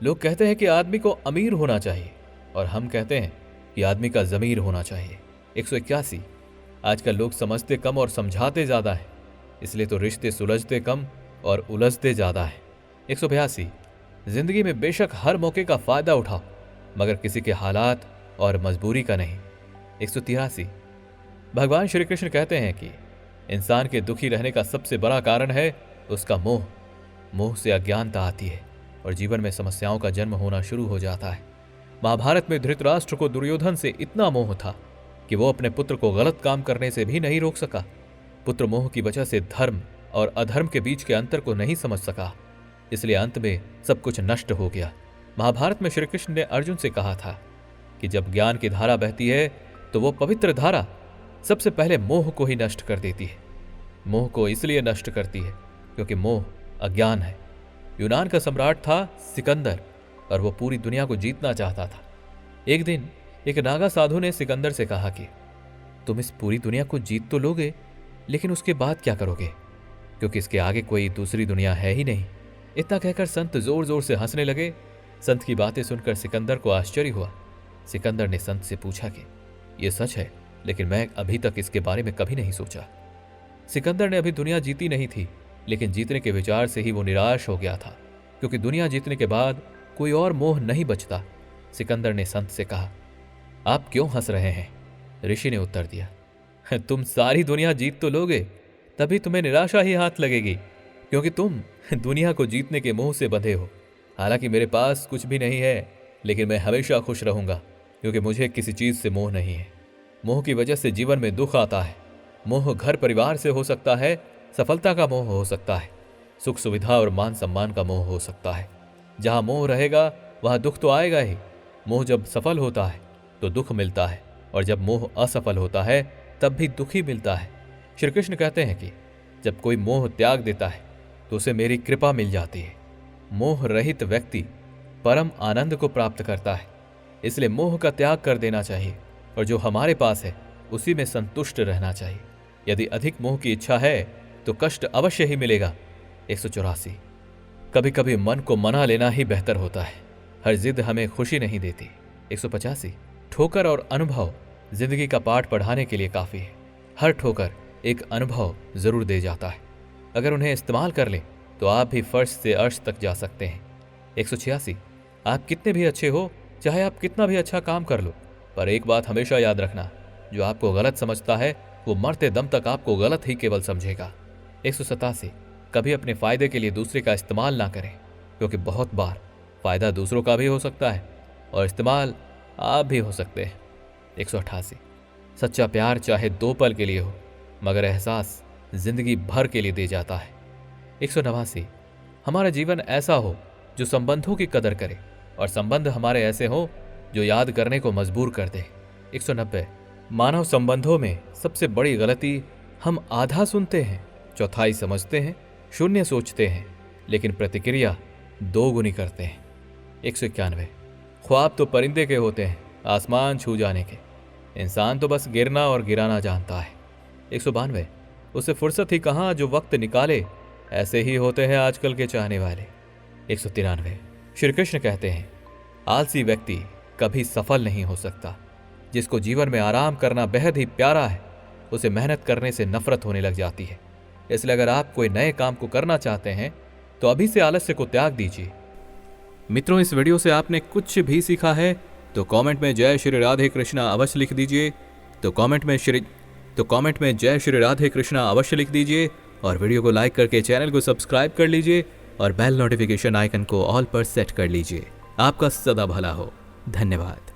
लोग कहते हैं कि आदमी को अमीर होना चाहिए, और हम कहते हैं कि आदमी का जमीर होना चाहिए। 181 आजकल लोग समझते कम और समझाते ज्यादा है, इसलिए तो रिश्ते सुलझते कम और उलझते ज्यादा है। 182 जिंदगी में बेशक हर मौके का फायदा उठाओ, मगर किसी के हालात और मजबूरी का नहीं। 183 भगवान श्री कृष्ण कहते हैं कि इंसान के दुखी रहने का सबसे बड़ा कारण है उसका मोह। मोह से अज्ञानता आती है और जीवन में समस्याओं का जन्म होना शुरू हो जाता है। महाभारत में धृतराष्ट्र को दुर्योधन से इतना मोह था कि वो अपने पुत्र को गलत काम करने से भी नहीं रोक सका। पुत्र मोह की वजह से धर्म और अधर्म के बीच के अंतर को नहीं समझ सका, इसलिए अंत में सब कुछ नष्ट हो गया। महाभारत में श्री कृष्ण ने अर्जुन से कहा था कि जब ज्ञान की धारा बहती है तो वो पवित्र धारा सबसे पहले मोह को ही नष्ट कर देती है। मोह को इसलिए नष्ट करती है क्योंकि मोह अज्ञान है। यूनान का सम्राट था सिकंदर, और वो पूरी दुनिया को जीतना चाहता था। एक दिन एक नागा साधु ने सिकंदर से कहा कि तुम इस पूरी दुनिया को जीत तो लोगे, लेकिन उसके बाद क्या करोगे, क्योंकि इसके आगे कोई दूसरी दुनिया है ही नहीं। इतना कहकर संत जोर जोर से हंसने लगे। संत की बातें सुनकर सिकंदर को आश्चर्य हुआ। सिकंदर ने संत से पूछा कि यह सच है, लेकिन मैं अभी तक इसके बारे में कभी नहीं सोचा। सिकंदर ने अभी दुनिया जीती नहीं थी, लेकिन जीतने के विचार से ही वो निराश हो गया था, क्योंकि दुनिया जीतने के बाद कोई और मोह नहीं बचता। सिकंदर ने संत से कहा, आप क्यों हंस रहे हैं? ऋषि ने उत्तर दिया, तुम सारी दुनिया जीत तो लोगे, तभी तुम्हें निराशा ही हाथ लगेगी, क्योंकि तुम दुनिया को जीतने के मोह से बंधे हो। हालांकि मेरे पास कुछ भी नहीं है, लेकिन मैं हमेशा खुश रहूंगा, क्योंकि मुझे किसी चीज से मोह नहीं है। मोह की वजह से जीवन में दुख आता है। मोह घर परिवार से हो सकता है, सफलता का मोह हो सकता है, सुख सुविधा और मान सम्मान का मोह हो सकता है। जहां मोह रहेगा वहां दुख तो आएगा ही। मोह जब सफल होता है तो दुख मिलता है, और जब मोह असफल होता है तब भी दुख ही मिलता है। श्री कृष्ण कहते हैं कि जब कोई मोह त्याग देता है तो उसे मेरी कृपा मिल जाती है। मोह रहित व्यक्ति परम आनंद को प्राप्त करता है, इसलिए मोह का त्याग कर देना चाहिए, और जो हमारे पास है उसी में संतुष्ट रहना चाहिए। यदि अधिक मोह की इच्छा है तो कष्ट अवश्य ही मिलेगा। 184 कभी कभी मन को मना लेना ही बेहतर होता है, हर जिद हमें खुशी नहीं देती। 185 ठोकर और अनुभव जिंदगी का पाठ पढ़ाने के लिए काफी है। हर ठोकर एक अनुभव जरूर दे जाता है। अगर उन्हें इस्तेमाल कर लें तो आप भी फर्श से अर्श तक जा सकते हैं। 186, आप कितने भी अच्छे हो, चाहे आप कितना भी अच्छा काम कर लो, पर एक बात हमेशा याद रखना, जो आपको गलत समझता है वो मरते दम तक आपको गलत ही केवल समझेगा। 187, कभी अपने फायदे के लिए दूसरे का इस्तेमाल ना करें, क्योंकि बहुत बार फायदा दूसरों का भी हो सकता है और इस्तेमाल आप भी हो सकते हैं। 188, सच्चा प्यार चाहे 2 पल के लिए हो, मगर एहसास जिंदगी भर के लिए दे जाता है। 189, हमारा जीवन ऐसा हो जो संबंधों की कदर करे और संबंध हमारे ऐसे हो जो याद करने को मजबूर कर दे। 190, मानव संबंधों में सबसे बड़ी गलती हम आधा सुनते हैं, चौथाई समझते हैं, शून्य सोचते हैं, लेकिन प्रतिक्रिया 2 गुनी करते हैं। 191, ख्वाब तो परिंदे के होते हैं, आसमान छू जाने के, इंसान तो बस गिरना और गिराना जानता है। 192, उसे फुर्सत ही कहाँ जो वक्त निकाले, ऐसे ही होते हैं आजकल के चाहने वाले। 193, श्री कृष्ण कहते हैं, आलसी व्यक्ति कभी सफल नहीं हो सकता। जिसको जीवन में आराम करना बेहद ही प्यारा है, उसे मेहनत करने से नफरत होने लग जाती है। इसलिए अगर आप कोई नए काम को करना चाहते हैं तो अभी से आलस्य को त्याग दीजिए। मित्रों, इस वीडियो से आपने कुछ भी सीखा है तो कमेंट में जय श्री राधे कृष्णा अवश्य लिख दीजिए। तो कमेंट में जय श्री राधे कृष्णा अवश्य लिख दीजिए और वीडियो को लाइक करके चैनल को सब्सक्राइब कर लीजिए और बेल नोटिफिकेशन आइकन को ऑल पर सेट कर लीजिए। आपका सदा भला हो। धन्यवाद।